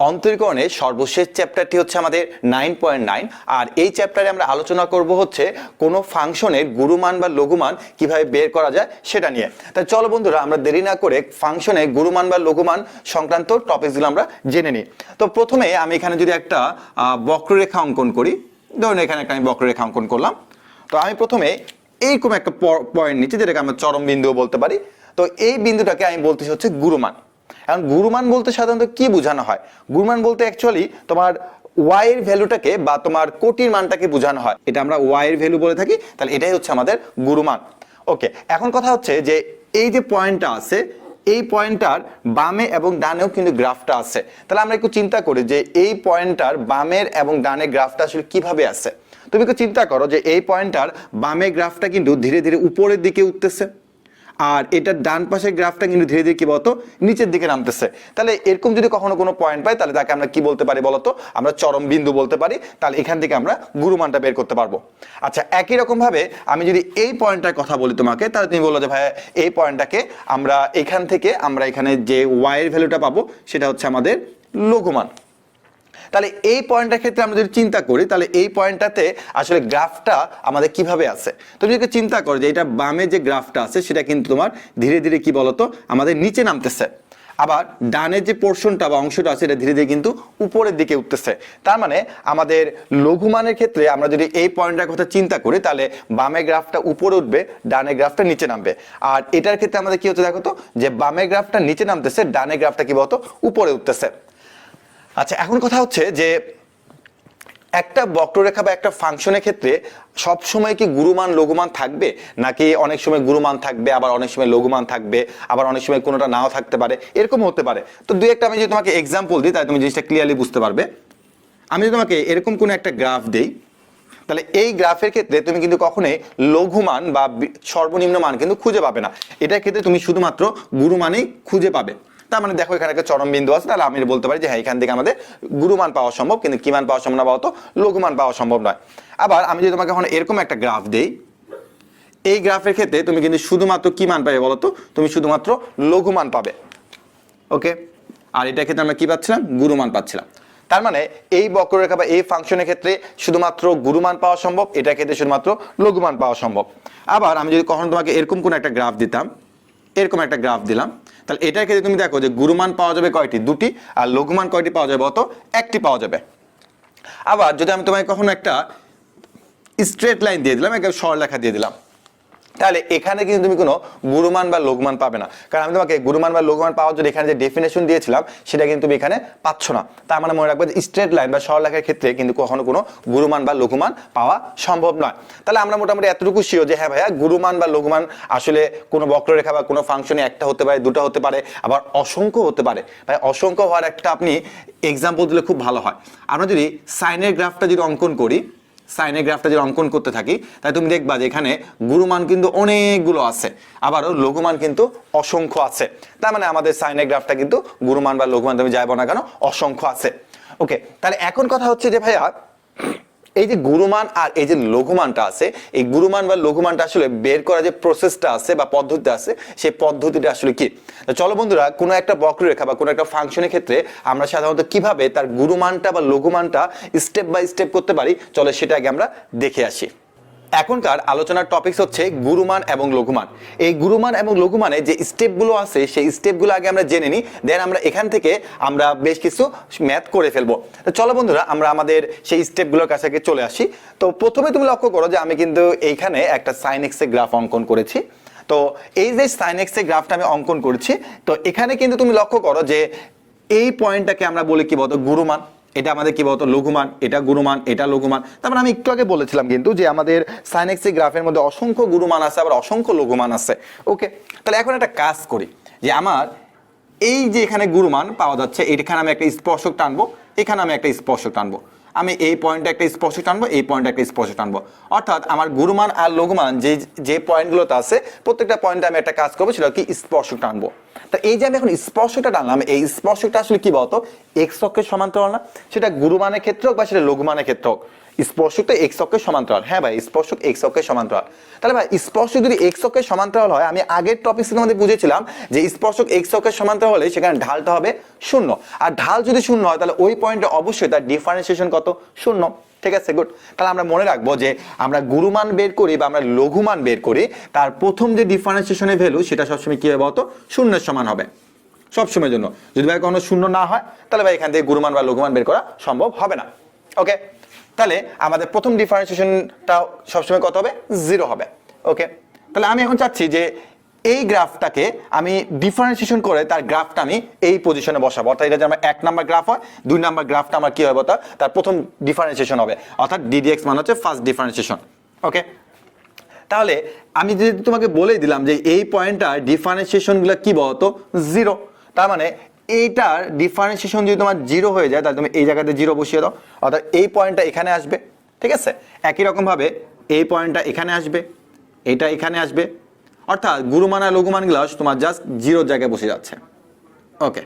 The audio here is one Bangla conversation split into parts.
অন্তরীকরণের সর্বশেষ চ্যাপ্টারটি হচ্ছে আমাদের 9.9 আর এই চ্যাপ্টারে আমরা আলোচনা করব হচ্ছে কোনো ফাংশনের গুরুমান বা লঘুমান কিভাবে বের করা যায় সেটা নিয়ে। তাই চলো বন্ধুরা আমরা দেরি না করে ফাংশনে গুরুমান বা লঘুমান সংক্রান্ত টপিকগুলো আমরা জেনে নিই। তো প্রথমে আমি এখানে যদি একটা বক্ররেখা অঙ্কন করি, ধরুন এখানে একটা আমি বক্ররেখা অঙ্কন করলাম। তো আমি প্রথমে এইরকম একটা পয়েন্ট নিচ্ছি যেটাকে আমরা চরম বিন্দুও বলতে পারি। তো এই বিন্দুটাকে আমি বলতেছি হচ্ছে গুরুমান। এখন গুরুমান বলতে সাধারণত কি বোঝানো হয়? গুরুমান বলতে অ্যাকচুয়ালি তোমার ওয়াই এর ভ্যালুটাকে বা তোমার কোটির মানটাকে বোঝানো হয়, এটা আমরা ওয়াই এর ভ্যালু বলে থাকি। তাহলে এটাই হচ্ছে আমাদের গুরুমান। ওকে, এখন কথা হচ্ছে যে এই যে পয়েন্টটা আছে এই পয়েন্টটার বামে এবং ডানেও কিন্তু গ্রাফটা আছে। তাহলে আমরা একটু চিন্তা করি যে এই পয়েন্টটার বামের এবং ডানের গ্রাফটা আসলে কিভাবে আছে। তুমি একটু চিন্তা করো যে এই পয়েন্টটার বামের গ্রাফটা কিন্তু ধীরে ধীরে উপরের দিকে উঠতেছে, আর এটার ডান পাশের গ্রাফটা কিন্তু ধীরে ধীরে কি বলতো নিচের দিকে নামতেছে। তাহলে এরকম যদি কখনো কোনো পয়েন্ট পাই তাহলে তাকে আমরা কি বলতে পারি বলতো? আমরা চরম বিন্দু বলতে পারি। তাহলে এখান থেকে আমরা গুরুমানটা বের করতে পারবো। আচ্ছা, একই রকম ভাবে আমি যদি এই পয়েন্টটার কথা বলি তোমাকে, তাহলে তুমি বললো যে ভাই এই পয়েন্টটাকে আমরা এখান থেকে আমরা এখানে যে ওয়াই এর ভ্যালুটা পাবো সেটা হচ্ছে আমাদের লঘুমান। তাহলে এই পয়েন্টটার ক্ষেত্রে আমরা যদি চিন্তা করি তাহলে এই পয়েন্টটাতে আসলে গ্রাফটা আমাদের কিভাবে আছে। তুমি যদি চিন্তা করো যে এটা বামে যে গ্রাফটা আছে সেটা কিন্তু তোমার ধীরে ধীরে কি বলতো আমাদের নিচে নামতেছে, আবার ডানের যে পোর্শনটা বা অংশটা আছে এটা ধীরে ধীরে কিন্তু উপরের দিকে উঠতেছে। তার মানে আমাদের লঘুমানের ক্ষেত্রে আমরা যদি এই পয়েন্টটার কথা চিন্তা করি তাহলে বামে গ্রাফটা উপরে উঠবে, ডানের গ্রাফটা নিচে নামবে। আর এটার ক্ষেত্রে আমাদের কি হচ্ছে দেখো তো, যে বামে গ্রাফটা নিচে নামতেছে, ডানের গ্রাফটা কি বলতো উপরে উঠতেছে। আচ্ছা, এখন কথা হচ্ছে যে একটা বক্ররেখা বা একটা ফাংশনের ক্ষেত্রে সব সময় কি গুরুমান লঘুমান থাকবে, নাকি অনেক সময় গুরুমান থাকবে আবার অনেক সময় লঘুমান থাকবে, আবার অনেক সময় কোনোটা নাও থাকতে পারে, এরকম হতে পারে। তো দুই একটা আমি যদি তোমাকে এক্সাম্পল দিই তাহলে তুমি জিনিসটা ক্লিয়ারলি বুঝতে পারবে। আমি যদি তোমাকে এরকম কোনো একটা গ্রাফ দেই তাহলে এই গ্রাফের ক্ষেত্রে তুমি কিন্তু কখনোই লঘুমান বা সর্বনিম্ন মান কিন্তু খুঁজে পাবে না। এটার ক্ষেত্রে তুমি শুধুমাত্র গুরুমানই খুঁজে পাবে। তার মানে দেখো এখানে একটা চরম বিন্দু আছে, তাহলে আমি বলতে পারি যে হ্যাঁ এখান থেকে আমাদের গুরুমান পাওয়া সম্ভব, কিন্তু কি মান পাওয়া সম্ভব না বলতো? লঘুমান পাওয়া সম্ভব নয়। আবার আমি যদি তোমাকে এখন এরকম একটা গ্রাফ দেই, এই গ্রাফের ক্ষেত্রে তুমি কিন্তু শুধুমাত্র কি মান পাবে বলতো? তুমি শুধুমাত্র লঘুমান পাবে। ওকে, আর এটার ক্ষেত্রে আমরা কি পাচ্ছিলাম? গুরুমান পাচ্ছিলাম। তার মানে এই বক্ররেখা বা এই ফাংশনের ক্ষেত্রে শুধুমাত্র গুরুমান পাওয়া সম্ভব, এটার ক্ষেত্রে শুধুমাত্র লঘুমান পাওয়া সম্ভব। আবার আমি যদি কখনো তোমাকে এরকম কোন একটা গ্রাফ দিতাম, এরকম একটা গ্রাফ দিলাম, তাহলে এটার ক্ষেত্রে তুমি দেখো যে গুরুমান পাওয়া যাবে কয়টি? দুটি, আর লঘুমান কয়টি পাওয়া যাবে? অত একটি পাওয়া যাবে। আবার যদি আমি তোমাকে কখনো একটা স্ট্রেট লাইন দিয়ে দিলাম, একটা সরলরেখা দিয়ে দিলাম, তাহলে এখানে কিন্তু তুমি কোনো গুরুমান বা লঘুমান পাবে না। কারণ আমি তোমাকে গুরুমান বা লঘুমান পাওয়ার জন্য এখানে যে ডেফিনেশন দিয়েছিলাম সেটা কিন্তু তুমি এখানে পাচ্ছ না। তার মানে মনে রাখবে যে স্ট্রেট লাইন বা সরলরেখার ক্ষেত্রে কিন্তু কখনো কোনো গুরুমান বা লঘুমান পাওয়া সম্ভব নয়। তাহলে আমরা মোটামুটি এতটুকু শিওর যে হ্যাঁ ভাইয়া গুরুমান বা লঘুমান আসলে কোনো বক্ররেখা বা কোনো ফাংশনে একটা হতে পারে, দুটো হতে পারে, আবার অসংখ্য হতে পারে। ভাই অসংখ্য হওয়ার একটা আপনি এক্সাম্পল দিলে খুব ভালো হয়। আমরা যদি সাইনের গ্রাফটা যদি অঙ্কন করি, সাইনের গ্রাফটা যদি অঙ্কন করতে থাকি তাই তুমি দেখবা যে এখানে গুরুমান কিন্তু অনেকগুলো আছে, আবারও লঘুমান কিন্তু অসংখ্য আছে। তার মানে আমাদের সাইনের গ্রাফটা কিন্তু গুরুমান বা লঘুমান তুমি যাইবো না কেন অসংখ্য আছে। ওকে, তাহলে এখন কথা হচ্ছে যে ভাইয়া এই যে গুরুমান আর এই যে লঘুমানটা আছে, এই গুরুমান বা লঘুমানটা আসলে বের করার যে প্রসেসটা আছে বা পদ্ধতি আছে সেই পদ্ধতিটা আসলে কি? চলো বন্ধুরা, কোনো একটা বক্ররেখা বা কোনো একটা ফাংশনের ক্ষেত্রে আমরা সাধারণত কিভাবে তার গুরুমানটা বা লঘুমানটা স্টেপ বাই স্টেপ করতে পারি, চলো সেটা আগে আমরা দেখে আসি। এখনকার আলোচনার টপিকস হচ্ছে গুরুমান এবং লঘুমান। এই গুরুমান এবং লঘুমানে যে স্টেপগুলো আছে সেই স্টেপগুলো আগে আমরা জেনে নিই, দেন আমরা এখান থেকে আমরা বেশ কিছু ম্যাথ করে ফেলবো। তো চলো বন্ধুরা আমরা আমাদের সেই স্টেপগুলোর কাছে চলে আসি। তো প্রথমে তুমি লক্ষ্য করো যে আমি কিন্তু এইখানে একটা সাইন এক্স এর গ্রাফ অঙ্কন করেছি। তো এই যে সাইন এক্স এর গ্রাফটা আমি অঙ্কন করেছি, তো এখানে কিন্তু তুমি লক্ষ্য করো যে এই পয়েন্টটাকে আমরা বলি কি বলতো? গুরুমান। এটা আমাদের কি বলতো? লঘুমান। এটা গুরুমান, এটা লঘুমান। তারপর আমি একটু আগে বলেছিলাম কিন্তু যে আমাদের সাইন এক্স এর গ্রাফের মধ্যে অসংখ্য গুরুমান আছে, আবার অসংখ্য লঘুমান আছে। ওকে, তাহলে এখন একটা কাজ করি যে আমার এই যে এখানে গুরুমান পাওয়া যাচ্ছে, এখানে আমি একটা স্পর্শক টানবো, এখানে আমি একটা স্পর্শক টানবো, আমি এই পয়েন্টে একটা স্পর্শক টানবো, এই পয়েন্টে একটা স্পর্শক টানবো। অর্থাৎ আমার গুরুমান আর লঘুমান যে যে পয়েন্টগুলোতে আছে প্রত্যেকটা পয়েন্টে আমি একটা কাজ করবো, সেটা কি স্পর্শক টানবো। তা এই যে আমি এখন স্পর্শকটা টানলাম, এই স্পর্শকটা আসলে কি বলতো? এক্স অক্ষের সমান্তরাল না? সেটা গুরুমানের ক্ষেত্রে হোক বা সেটা লঘুমানের ক্ষেত্রে হোক, স্পর্শক তো এক্স অক্ষের সমান্তরাল। হ্যাঁ ভাই, স্পর্শক এক্স অক্ষের সমান্তরাল। তাহলে ভাই স্পর্শক যদি এক্স অক্ষের সমান্তরাল হয়, আমি আগের টপিকে আমাদের বুঝেছিলাম যে স্পর্শক এক্স অক্ষের সমান্তরাল হলে সেখানে ঢালটা হবে 0, আর ঢাল যদি 0 হয় তাহলে ওই পয়েন্টে অবশ্যই তার ডিফারেন্সিয়েশন কত? 0। ঠিক আছে, গুড। তাহলে আমরা মনে রাখবো যে আমরা গুরুমান বের করি বা আমরা লঘুমান বের করি, তার প্রথম যে ডিফারেন্সিয়েশনের ভ্যালু সেটা সবসময় কি হবে বলতো? 0-এর সমান হবে সবসময়ের জন্য। যদি ভাই কোনো 0 না হয় তাহলে ভাই এখান থেকে গুরুমান বা লঘুমান বের করা সম্ভব হবে না। ওকে, তাহলে আমাদের প্রথম ডিফারেন্সিয়েশনটা সবসময় কত হবে? 0 হবে। ওকে, তাহলে আমি এখন চাচ্ছি যে এই গ্রাফটাকে আমি ডিফারেন্সিয়েশন করে তার গ্রাফটা আমি এই পজিশনে বসাবো, অর্থাৎ এটা যে আমার 1 নাম্বার গ্রাফ হয়, 2 নাম্বার গ্রাফটা আমার কি হবে? তার প্রথম ডিফারেন্সিয়েশন হবে, অর্থাৎ ডিডিএক্স মানে হচ্ছে ফার্স্ট ডিফারেন্সিয়েশন। ওকে, তাহলে আমি যদি তোমাকে বলেই দিলাম যে এই পয়েন্টটার ডিফারেন্সিয়েশনগুলো কি বলতো? 0। তার মানে এইটার ডিফারেন্সিয়েশন যদি তোমার 0 হয়ে যায় তাহলে তুমি এই জায়গাতে 0 বসিয়ে দাও, অর্থাৎ এই পয়েন্টটা এখানে আসবে। ঠিক আছে, একই রকম ভাবে এই পয়েন্টটা এখানে আসবে, এটা এখানে আসবে, অর্থাৎ গুরুমান আর লঘুমানগুলো তোমার জাস্ট 0 জায়গায় বসে যাচ্ছে। ওকে,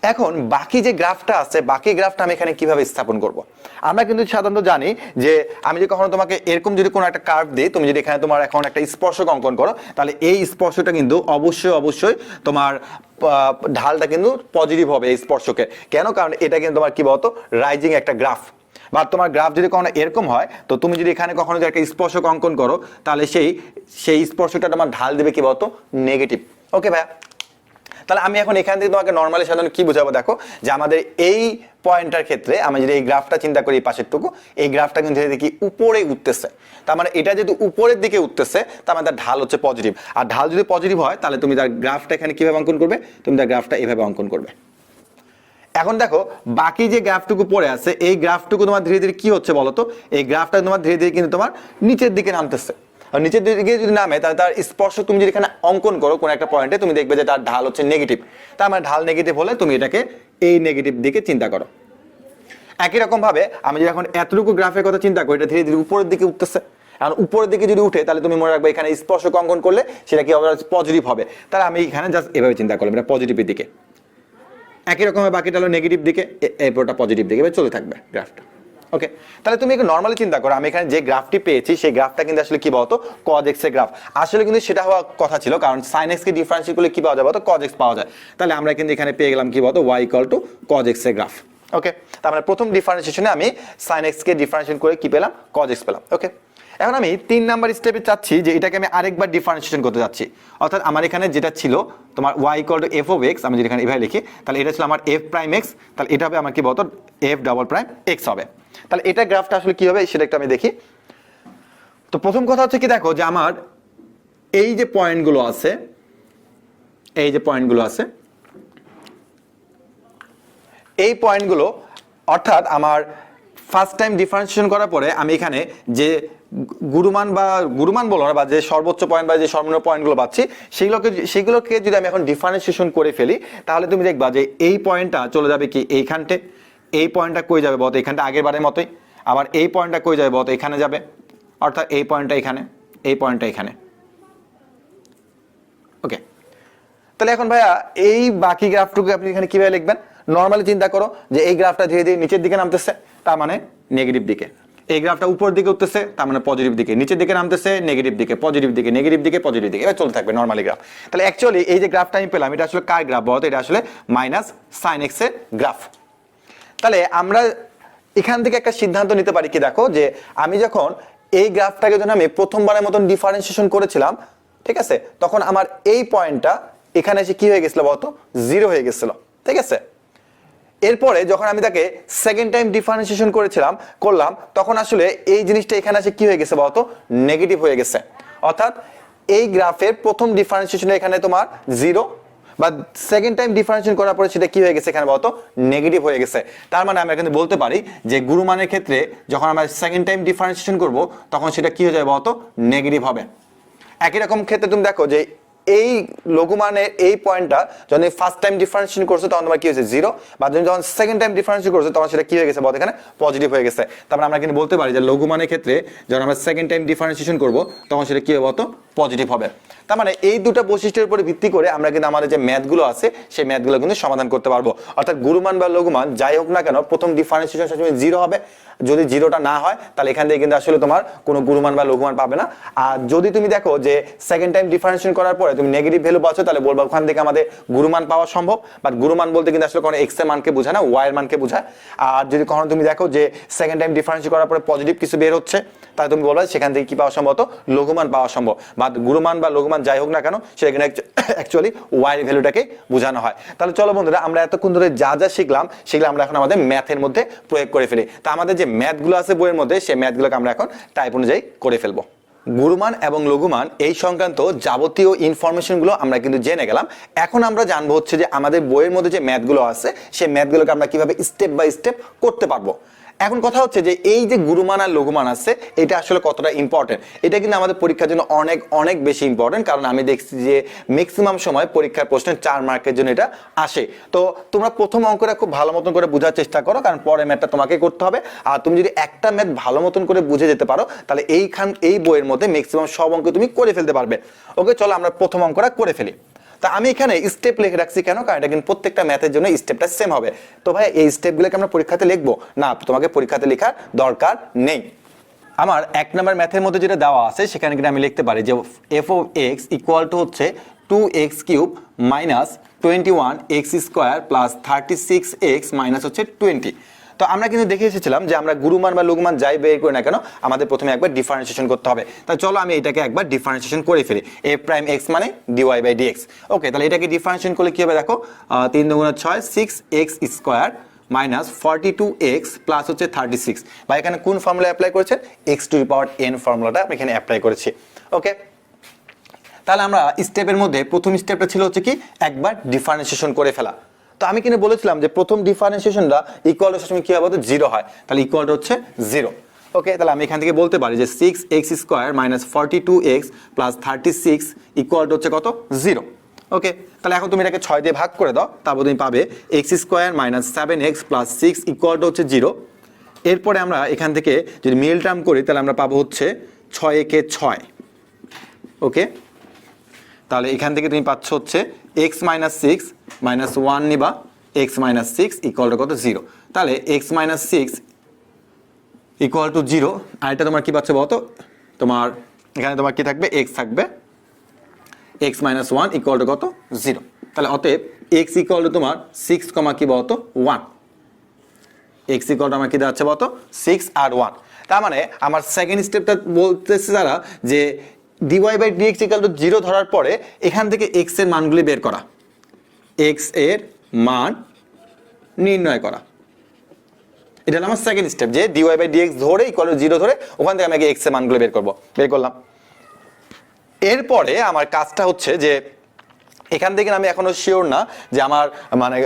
এখন বাকি যে গ্রাফটা আছে, বাকি গ্রাফটা আমি এখানে কিভাবে স্থাপন করব? আমরা কিন্তু সাধারণত জানি যে আমি যদি কখনো তোমাকে এরকম যদি কোনো একটা কার্ভ দিই, তুমি যদি এখানে তোমার এখন একটা স্পর্শক অঙ্কন করো, তাহলে এই স্পর্শটা কিন্তু অবশ্যই তোমার ঢালটা কিন্তু পজিটিভ হবে এই স্পর্শকে। কেন? কারণ এটা কিন্তু তোমার কি বলতো? রাইজিং একটা গ্রাফ। বা তোমার গ্রাফ যদি কখনো এরকম হয়, তো তুমি যদি এখানে কখনো একটা স্পর্শক অঙ্কন করো, তাহলে সেই স্পর্শকটা তোমার ঢাল দেবে কি বলতো? নেগেটিভ। ওকে ভাইয়া, তাহলে আমি এখন এখান থেকে তোমাকে নর্মালি সাধারণত কি বোঝাবো? দেখো যে আমাদের এই পয়েন্টটার ক্ষেত্রে আমি যদি এই গ্রাফটা চিন্তা করি, পাশের টুকু, এই গ্রাফটা কিন্তু দেখি উপরে উঠতেছে। তার মানে এটা যেহেতু উপরের দিকে উঠতেছে, তার মানে তার ঢাল হচ্ছে পজিটিভ। আর ঢাল যদি পজিটিভ হয় তাহলে তুমি তার গ্রাফটা এখানে কিভাবে অঙ্কন করবে? তুমি তার গ্রাফটা এভাবে অঙ্কন করবে। এখন দেখো বাকি যে গ্রাফটুকু পড়ে আছে, এই গ্রাফটুকু তোমার ধীরে ধীরে কি হচ্ছে বলতো? এই গ্রাফটা তোমার ধীরে ধীরে কিন্তু তোমার নিচের দিকে নামতেছে। আর নিচের দিকে যদি নামে তাহলে তার স্পর্শ তুমি যদি এখানে অঙ্কন করো কোন একটা পয়েন্টে, তুমি দেখবে যে তার ঢাল হচ্ছে নেগেটিভ। তার মানে ঢাল নেগেটিভ হলে তুমি এটাকে এই নেগেটিভ দিকে চিন্তা করো। একই রকম ভাবে আমি যদি এখন এতটুকু গ্রাফের কথা চিন্তা করি, এটা ধীরে ধীরে উপরের দিকে উঠতেছে। আর উপরের দিকে যদি উঠে তাহলে তুমি মনে রাখবে এখানে স্পর্শক অঙ্কন করলে সেটা কি হবে? পজিটিভ হবে। তাহলে আমি এখানে জাস্ট এভাবে চিন্তা করলাম, এটা পজিটিভের দিকে। একই রকম বাকিটা হলো নেগেটিভ দিকে, এরপরটা পজিটিভ দিকে চলে থাকবে গ্রাফটা। ওকে, তাহলে তুমি একটু নর্মালি চিন্তা করো, আমি এখানে যে গ্রাফটি পেয়েছি সেই গ্রাফটা কিন্তু আসলে কি বলতো? কজ এক্স এর গ্রাফ। আসলে কিন্তু সেটা হওয়ার কথা ছিল, কারণ সাইন এক্স কে ডিফারেন্সিয়েট করলে কি পাওয়া যায় বলতো? কজ এক্স পাওয়া যায়। তাহলে আমরা কিন্তু এখানে পেয়ে গেলাম কি বলতো? Y equal to cos x এর গ্রাফ। ওকে, তার মানে প্রথম ডিফারেন্সিয়েশনে আমি সাইন এক্স কে ডিফারেন্সিয়েট করে কি পেলাম? কজ এক্স পেলাম। ওকে, এখন আমি 3 নাম্বার স্টেপে চাচ্ছি যে এটাকে আমি আরেকবার ডিফারেন্সিয়েশন করতে যাচ্ছি। অর্থাৎ আমার এখানে যেটা ছিল তোমার y equal to f of x, আমি যদি এখানে এভাবে লিখি তাহলে এটা ছিল আমার f প্রাইম x, তাহলে এটা হবে আমার কি বলতো? f ডাবল প্রাইম x হবে। তাহলে এটা গ্রাফটা আসলে কি হবে সেটা একটু আমি দেখি। তো প্রথম কথা হচ্ছে কি, দেখো যে আমার এই যে পয়েন্টগুলো আছে, এই যে পয়েন্টগুলো আছে, এই পয়েন্টগুলো অর্থাৎ আমার ফার্স্ট টাইম ডিফারেন্সিয়েশন করার পরে আমি এখানে যে গুরুমান বলো না, বা যে সর্বোচ্চ পয়েন্ট বা যে সর্বনিম্ন পয়েন্টগুলো পাচ্ছি সেগুলোকে যদি আমি এখন ডিফারেন্সিয়েশন করে ফেলি, তাহলে তুমি দেখবা যে এই পয়েন্টটা চলে যাবে কি এইখানতে, এই পয়েন্টটা কই যাবে বলতো? এইখানটা আগের বারের মতোই। আবার এই পয়েন্টটা কই যাবে বলতো? এখানে যাবে, অর্থাৎ এই পয়েন্টটা এখানে, এই পয়েন্টটা এখানে। ওকে, তাহলে এখন ভাইয়া এই বাকি গ্রাফটুকু আপনি এখানে কিভাবে লিখবেন? নর্মালি চিন্তা করো যে এই গ্রাফটা ধীরে ধীরে নিচের দিকে নামতেছে, তার মানে নেগেটিভ দিকে। এই গ্রাফটা উপর দিকে উঠতেছে, তার মানে পজিটিভ দিকে। নিচের দিকে নামতেছে, নেগেটিভ দিকে, পজিটিভ দিকে, নেগেটিভ দিকে, পজিটিভ দিকে, এবার চলতে থাকবে নর্মালি গ্রাফ। তাহলে অ্যাকচুয়ালি এই যে গ্রাফটা আমি পেলাম, এটা আসলে কার গ্রাফ বলতো? এটা আসলে মাইনাস সাইন এক্স এর গ্রাফ। তাহলে আমরা এখান থেকে একটা সিদ্ধান্ত নিতে পারি কি, দেখো যে আমি যখন এই গ্রাফটাকে যখন আমি প্রথমবারের মতন ডিফারেন্সিয়েশন করেছিলাম, ঠিক আছে, তখন আমার এই পয়েন্টটা এখানে এসে কি হয়ে গেছিল বলতো? 0 হয়ে গেছিল। ঠিক আছে, এরপরে যখন আমি তাকে সেকেন্ড টাইম ডিফারেন্সিয়েশন করলাম, তখন আসলে এই জিনিসটা এখানে এসে কি হয়ে গেছে বলতো? নেগেটিভ হয়ে গেছে। অর্থাৎ এই গ্রাফের প্রথম ডিফারেন্সিয়েশনে এখানে তোমার 0, বা সেকেন্ড টাইম ডিফারেন্সিয়েশন করার পরে সেটা কি হয়ে গেছে এখানে বলতো? নেগেটিভ হয়ে গেছে। তার মানে আমরা কিন্তু বলতে পারি যে গুরুমানের ক্ষেত্রে যখন আমরা সেকেন্ড টাইম ডিফারেন্সিয়েশন করব তখন সেটা কি হয়ে যাবে বলতো? নেগেটিভ হবে। একই রকম ক্ষেত্রে তুমি দেখো যে এই লঘুমানের এই পয়েন্টটা যখন ফার্স্ট টাইম ডিফারেন্সিয়েশন করছো তখন তোমার কি হয়েছে? 0, বা তুমি যখন সেকেন্ড টাইম ডিফারেন্সিয়েশন করছো তখন সেটা কি হয়ে গেছে বলতো? এখানে পজিটিভ হয়ে গেছে। তারপরে আমরা কিন্তু বলতে পারি যে লঘুমানের ক্ষেত্রে যখন আমরা সেকেন্ড টাইম ডিফারেন্সিয়েশন করব তখন সেটা কি হবে বলতো? পজিটিভ হবে। তার মানে এই দুটো বৈশিষ্ট্যের উপরে ভিত্তি করে আমরা কিন্তু আমাদের যে ম্যাথগুলো আছে সেই ম্যাথগুলো কিন্তু সমাধান করতে পারবো। অর্থাৎ গুরুমান বা লঘুমান যাই হোক না কেন প্রথম ডিফারেন্সিয়েশন সবসময় 0 হবে। যদি 0টা না হয় তাহলে এখান থেকে কিন্তু আসলে তোমার কোনো গুরুমান বা লঘুমান পাবে না। আর যদি তুমি দেখো যে সেকেন্ড টাইম ডিফারেন্সিয়েশন করার পরে তুমি নেগেটিভ ভ্যালু পাচ্ছ, তাহলে বলবো ওখান থেকে আমাদের গুরুমান পাওয়া সম্ভব। বাট গুরুমান বলতে কিন্তু আসলে কোনো এক্স এর মানকে বোঝায় না, ওয়াই এর মানকে বোঝায়। আর যদি কখনো তুমি দেখো যে সেকেন্ড টাইম ডিফারেন্সিয়েশন করার পরে পজিটিভ কিছু বের হচ্ছে, তাহলে তুমি বলবে সেখান থেকে কি পাওয়া সম্ভব, লঘুমান পাওয়া সম্ভব। বা গুরুমান বা লঘুমান যাই হোক না কেন সেখানে অ্যাকচুয়ালি ওয়াই এর ভ্যালুটাকে বোঝানো হয়। তাহলে চলো বন্ধুরা, আমরা এতক্ষণ ধরে যা যা শিখলাম সেগুলো আমরা এখন আমাদের ম্যাথের মধ্যে প্রয়োগ করে ফেলি। তা আমাদের যে ম্যাথগুলো আছে বইয়ের মধ্যে সেই ম্যাথগুলোকে আমরা এখন টাইপ অনুযায়ী করে ফেলবো। গুরুমান এবং লঘুমান এই সংক্রান্ত যাবতীয় ইনফরমেশনগুলো আমরা কিন্তু জেনে গেলাম। এখন আমরা জানবো হচ্ছে যে আমাদের বইয়ের মধ্যে যে ম্যাথগুলো আছে সেই ম্যাথগুলোকে আমরা কিভাবে স্টেপ বাই স্টেপ করতে পারবো। এখন কথা হচ্ছে যে এই যে গুরুমান আর লঘুমান আছে এটা আসলে কতটা ইম্পর্টেন্ট, এটা কিন্তু আমাদের পরীক্ষার জন্য অনেক অনেক বেশি ইম্পর্টেন্ট। কারণ আমি দেখছি যে ম্যাক্সিমাম সময় পরীক্ষার প্রশ্নে 4 মার্কের জন্য এটা আসে। তো তোমরা প্রথম অঙ্কটা খুব ভালো মতন করে বোঝার চেষ্টা করো, কারণ পরের ম্যাথটা তোমাকে করতে হবে। আর তুমি যদি একটা ম্যাথ ভালো মতন করে বুঝে যেতে পারো তাহলে এই বইয়ের মধ্যে ম্যাক্সিমাম সব অঙ্ক তুমি করে ফেলতে পারবে। ওকে, চলো আমরা প্রথম অঙ্কটা করে ফেলি। তা আমি এখানে স্টেপ লিখে রাখছি কেন, কারণ এটা কিন্তু প্রত্যেকটা ম্যাথের জন্য স্টেপটা সেম হবে। তো ভাই এই স্টেপগুলোকে আমরা পরীক্ষাতে লিখবো না, তোমাকে পরীক্ষাতে লেখার দরকার নেই। আমার 1 নম্বর ম্যাথের মধ্যে যেটা দেওয়া আছে সেখানে কিন্তু আমি লিখতে পারি যে F of x equal to হচ্ছে 2x cube minus 21x square plus 36x minus হচ্ছে 20। তো আমরা কিন্তু দেখে এসেছিলাম যে আমরা গুরুমান বা লঘুমান যাই বের করি না কেন আমাদের প্রথমে একবার ডিফারেন্সিয়েশন করতে হবে। তাই চলো আমি এটাকে একবার ডিফারেন্সিয়েশন করে ফেলি। এ প্রাইম এক্স মানে ডিওয়াই বাই ডিএক্স। ওকে, তাহলে এটাকে ডিফারেন্সিয়েশন করলে কি হবে দেখো, 3 দুগুণে 6 6x square minus 42x plus হচ্ছে 36। বা এখানে কোন ফর্মুলা অ্যাপ্লাই করেছেন, x two the power n ফর্মুলাটা আমি এখানে অ্যাপ্লাই করেছি। ওকে, তাহলে আমরা স্টেপের মধ্যে প্রথম স্টেপটা ছিল হচ্ছে কি একবার ডিফারেন্সিয়েশন করে ফেলা। তো আমি কিন্তু বলেছিলাম যে প্রথম ডিফারেন্সিয়েশনটা ইকুয়াল টু সবসময় কি হবে, 0 হয়। তাহলে ইকুয়াল টু হচ্ছে 0। ওকে, তাহলে আমি এখান থেকে বলতে পারি যে 6x square minus 42x plus 36 equal to হচ্ছে কত, 0। ওকে, তাহলে এখন তুমি এটাকে 6 দিয়ে ভাগ করে দাও, তারপর তুমি পাবে x square minus 7x plus 6 equal to হচ্ছে 0। এরপরে আমরা এখান থেকে যদি মিডল টার্ম করি তাহলে আমরা পাবো হচ্ছে 6 একে 6। ওকে, তাহলে এখান থেকে তুমি পাচ্ছ হচ্ছে x মাইনাস 6 মাইনাস 1 নিবা, x মাইনাস 6 ইকুয়াল টু কত, 0। তাহলে x মাইনাস 6 ইকুয়াল টু 0। আর এটা তোমার কি পাচ্ছ বলতো, তোমার এখানে তোমার কি থাকবে, x থাকবে, x মাইনাস 1 ইকুয়াল টু কত, 0। তাহলে অতএব x ইকুয়াল টু তোমার 6 কমা কি বলতো 1। x ইকুয়াল টু আমার কি দাঁড়াচ্ছে বলতো 6 আর 1। তার মানে আমার সেকেন্ড স্টেপটা বলতেছে যারা যে dy by dx equal to 0 ধরার পরে এখান থেকে x এর মানগুলি বের করা, x এর মান নির্ণয় করা। এটা হলো আমার সেকেন্ড স্টেপ, যে dy বাই dx ধরে ইকুয়াল টু 0 ধরে ওখান থেকে আমি x এর মানগুলো বের করলাম। এরপরে আমার কাজটা হচ্ছে যে এখান থেকে আমি এখনো শিওর না যে আমার মানে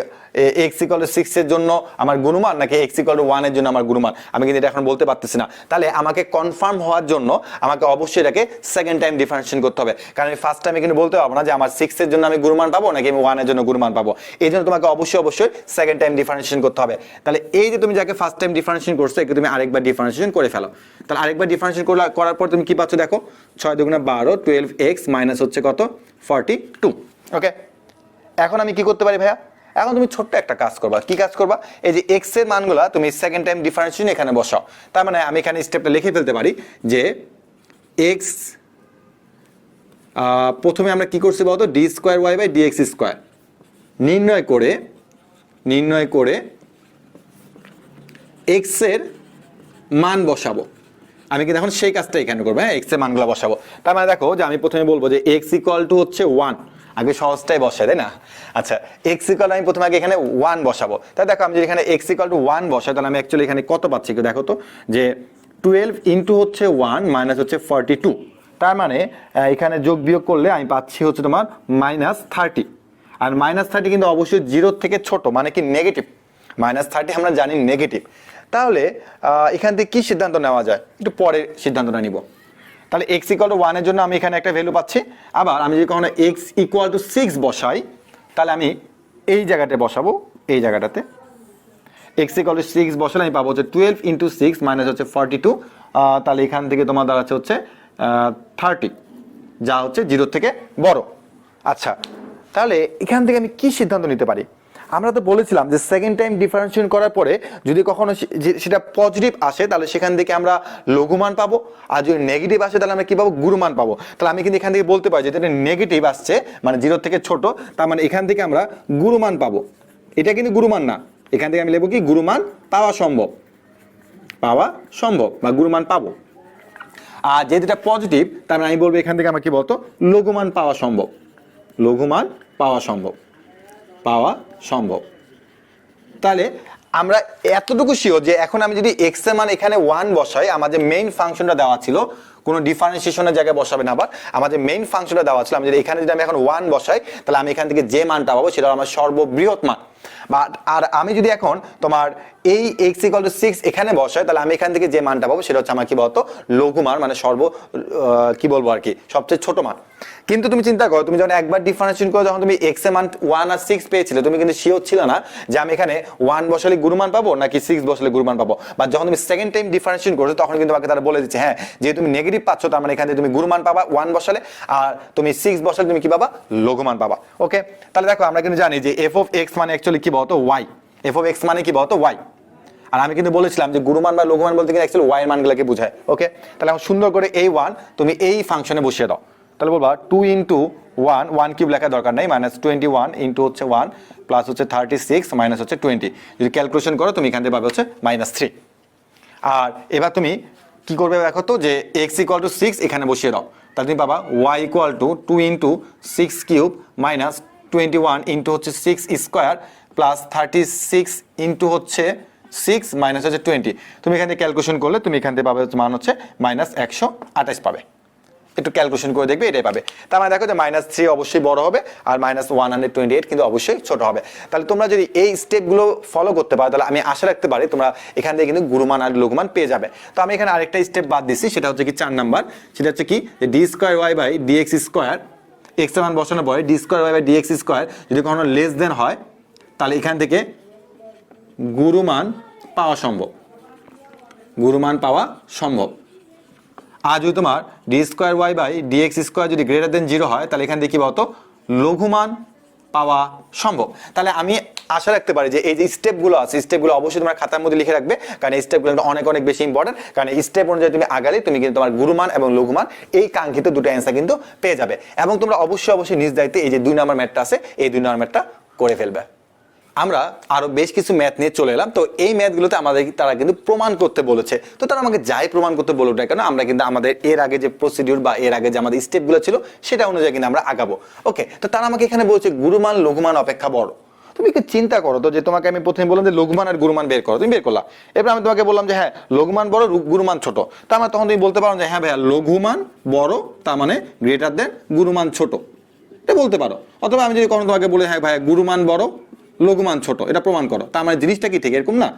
x ইকুয়াল টু 6 এর জন্য আমার গুণমান নাকি x ইকুয়াল টু 1 এর জন্য আমার গুণমান, আমি কিন্তু এটা এখন বলতে পারতেছি না। তাহলে আমাকে কনফার্ম হওয়ার জন্য আমাকে অবশ্যই এটাকে সেকেন্ড টাইম ডিফারেন্সিয়েশন করতে হবে, কারণ ফার্স্ট টাইমে কিন্তু বলতে পারবো না যে আমার 6 এর জন্য আমি গুণমান পাবো নাকি আমি 1 এর জন্য গুণমান পাবো। এই জন্য তোমাকে অবশ্যই সেকেন্ড টাইম ডিফারেন্সিয়েশন করতে হবে। তাহলে এই যে তুমি যাকে ফার্স্ট টাইম ডিফারেন্সিয়েশন করছো একে তুমি আরেকবার ডিফারেন্সিয়েশন করে ফেলো। তাহলে আরেকবার ডিফারেন্সিয়েশন করার পর তুমি কি পাচ্ছ দেখো, 6 দুগুণে 12 12x মাইনাস হচ্ছে কত, 42। ওকে, এখন আমি কি করতে পারি ভাইয়া, এখন তুমি ছোট্ট একটা কাজ করবা। কি কাজ করবা, এই যে x এর মানগুলা তুমি সেকেন্ড টাইম ডিফারেন্সিয়েশন এখানে বসাও। তার মানে আমি এখানে স্টেপটা লিখে ফেলতে পারি যে x প্রথমে আমরা কি করছি বলতো, d square y by dx square নির্ণয় করে x এর মান বসাবো। আমি কিন্তু এখন সেই কাজটা এখানে করবো, হ্যাঁ, x এর মানগুলো বসাবো। তার মানে দেখো যে আমি প্রথমে বলবো যে x ইকুয়াল টু হচ্ছে 1, আগে সহজটাই বসাই তাই না। আচ্ছা, x ইকুয়াল আমি প্রথমে আগে এখানে 1 বসাবো। তাই দেখো আমি যদি এখানে x ইকুয়াল টু 1 বসাই তাহলে আমি অ্যাকচুয়ালি এখানে কত পাচ্ছি একটু দেখো তো, যে 12 ইন্টু হচ্ছে 1 মাইনাস হচ্ছে 42। তার মানে এখানে যোগ বিয়োগ করলে আমি পাচ্ছি হচ্ছে তোমার মাইনাস 30। আর মাইনাস 30 কিন্তু অবশ্যই 0 থেকে ছোট, মানে কি নেগেটিভ। মাইনাস 30 আমরা জানি নেগেটিভ। তাহলে এখান থেকে কি সিদ্ধান্ত নেওয়া যায়, একটু পরে সিদ্ধান্তটা নিব। তাহলে x ইকুয়াল টু 1 এর জন্য আমি এখানে একটা ভ্যালু পাচ্ছি। আবার আমি যদি কখনো x ইকুয়াল টু 6 বসাই তাহলে আমি এই জায়গাতে বসাবো, এই জায়গাটাতে x ইকুয়াল টু 6 বসালে আমি পাবো হচ্ছে 12 ইন্টু 6 মাইনাস হচ্ছে 42। তাহলে এখান থেকে তোমার দাঁড়াচ্ছে হচ্ছে 30। যা হচ্ছে 0 থেকে বড়। আচ্ছা, তাহলে এখান থেকে আমি কি সিদ্ধান্ত নিতে পারি? আমরা তো বলেছিলাম যে সেকেন্ড টাইম ডিফারেন্সিয়েশন করার পরে যদি কখনো সেটা পজিটিভ আসে তাহলে সেখান থেকে আমরা লঘুমান পাবো, আর যদি নেগেটিভ আসে তাহলে আমরা কি পাবো? গুরুমান পাবো। তাহলে আমি কিন্তু এখান থেকে বলতে পারি যে এটা নেগেটিভ আসছে, মানে 0 থেকে ছোট, তার মানে এখান থেকে আমরা গুরুমান পাবো। এটা কিন্তু গুরুমান না, এখান থেকে আমি লিখবো কি? গুরুমান পাওয়া সম্ভব, পাওয়া সম্ভব বা গুরুমান পাবো। আর যেহেতু এটা পজিটিভ তার মানে আমি বলবো এখান থেকে আমার কি বলতো? লঘুমান পাওয়া সম্ভব, লঘুমান পাওয়া সম্ভব, পাওয়া সম্ভব। তাহলে আমরা এতটুকু শিওর যে এখন আমি যদি এক্স এর মান এখানে 1 বসাই, আমাদের মেইন ফাংশনটা দেওয়া ছিল, কোনো ডিফারেন্সিয়েশনের জায়গায় বসাবে না, আবার আমাদের মেইন ফাংশনটা দেওয়া ছিল, আমি যদি এখানে যদি আমি এখন 1 বসাই তাহলে আমি এখান থেকে যে মানটা পাবো সেটা আমার সর্ববৃহৎ মান। বা আর আমি যদি এখন তোমার এই x = 6 এখানে বসাই তাহলে আমি এখান থেকে যে মানটা পাবো সেটা হচ্ছে আমার কি বলতো? লঘু মান, মানে কি বলবো আর কি, সবচেয়ে ছোট মান। কিন্তু তুমি চিন্তা করো, তুমি যখন একবার ডিফারেন্সিয়েশন করো, যখন তুমি x এর মান 1 আর 6 পেয়েছিলে, তুমি কিন্তু শিওর ছিল না যে আমি এখানে 1 বসালে গুরুমান পাবো নাকি 6 বসালে গুরুমান পাবো। বা যখন তুমি সেকেন্ড টাইম ডিফারেন্সিয়েশন করছো তখন কিন্তু তোমাকে তারা বলে দিচ্ছে হ্যাঁ, যেহেতু তুমি নেগেটিভ পাচ্ছ তার মানে এখানে তুমি গুরুমান পাবা 1 বসালে, আর তুমি 6 বসালে তুমি কি পাবা? লঘুমান পাবা। ওকে, তাহলে দেখো আমরা কিন্তু জানি যে f of x মানে অ্যাকচুয়ালি কি বলতো? y। f of x মানে কি বলতো? y। আর আমি কিন্তু বলেছিলাম যে গুরুমান বা লঘুমান বলতে গেলে অ্যাকচুয়ালি y এর মানগুলোকে বোঝায়। ওকে, তাহলে এখন সুন্দর করে এই 1 তুমি এই ফাংশনে বসিয়ে দাও। তাহলে বলবা 2 * 1 কিউব লেখার দরকার নেই, -21 ইন্টু হচ্ছে 1 প্লাস হচ্ছে 36 মাইনাস হচ্ছে 20। যদি ক্যালকুলেশন করো তুমি এখান থেকে পাবে হচ্ছে -3। আর এবার তুমি কি করবে দেখো তো, যে x = 6 এখানে বসিয়ে দাও, তাহলে তুমি পাবা y = 2 * 6 কিউব মাইনাস 21 ইন্টু হচ্ছে 6 স্কোয়ার প্লাস 36 ইন্টু হচ্ছে 6 মাইনাস হচ্ছে 20। তুমি এখান থেকে ক্যালকুলেশন করলে তুমি এখান থেকে পাবে মান হচ্ছে -128 পাবে। একটু ক্যালকুলেশন করে দেখবে, এটাই পাবে। তার মানে দেখো যে -3 অবশ্যই বড় হবে আর -128 কিন্তু অবশ্যই ছোট হবে। তাহলে তোমরা যদি এই স্টেপগুলো ফলো করতে পারো তাহলে আমি আশা রাখতে পারি তোমরা এখান থেকে কিন্তু গুরুমান আর লঘুমান পেয়ে যাবে। তো আমি এখানে আরেকটা স্টেপ বাদ দিচ্ছি, সেটা হচ্ছে কি 4 নাম্বার, সেটা হচ্ছে কি d²y/dx², x এর মান বসানোর পরে d²y/dx² যদি কখনো লেস দেন হয় তাহলে এখান থেকে গুরুমান পাওয়া সম্ভব, গুরুমান পাওয়া সম্ভব। আর যদি তোমার d²y/dx² যদি গ্রেটার দেন 0 হয় তাহলে এখান থেকে কি বলতো? লঘুমান পাওয়া সম্ভব। তাহলে আমি আশা রাখতে পারি যে এই যে স্টেপগুলো আছে, স্টেপগুলো অবশ্যই তোমার খাতার মধ্যে লিখে রাখবে, কারণ এই স্টেপগুলো অনেক অনেক বেশি ইম্পর্টেন্ট। কারণ এই স্টেপ অনুযায়ী তুমি আগালে তুমি কিন্তু তোমার গুরুমান এবং লঘুমান এই কাঙ্ক্ষিত দুটো অ্যান্সার কিন্তু পেয়ে যাবে। এবং তোমরা অবশ্যই নিজ দায়িত্বে এই যে 2 নম্বর ম্যাথটা আছে এই 2 নম্বর ম্যাথটা করে ফেলবে। আমরা আরো বেশ কিছু ম্যাথ নিয়ে চলে এলাম। তো এই ম্যাথগুলোতে আমাদের তারা কিন্তু প্রমাণ করতে বলেছে, তো তারা আমাকে যাই প্রমাণ করতে বলুক না কেন আমরা কিন্তু আমাদের এর আগে যে প্রসিডিউর বা এর আগে যে আমাদের স্টেপগুলো ছিল সেটা অনুযায়ী কিন্তু আমরা আগাবো। ওকে, তো তারা আমাকে এখানে বলছে গুরুমান লঘুমান অপেক্ষা বড়। তুমি কি চিন্তা করো তো, যে তোমাকে আমি প্রথমে বললাম যে লঘুমান আর গুরুমান বের করো, তুমি বের করলা। এরপর আমি তোমাকে বললাম যে হ্যাঁ লঘুমান বড় গুরুমান ছোট, তার মানে তখন তুমি বলতে পারো যে হ্যাঁ ভাইয়া লঘুমান বড় তার মানে গ্রেটার দেন গুরুমান ছোট, এটা বলতে পারো। অথবা আমি যদি কখনো তোমাকে বলি হ্যাঁ ভাইয়া গুরুমান বড় লঘুমান ছোট, এটা প্রমাণ করো, তার মানে জিনিসটা কি ঠিক এরকম না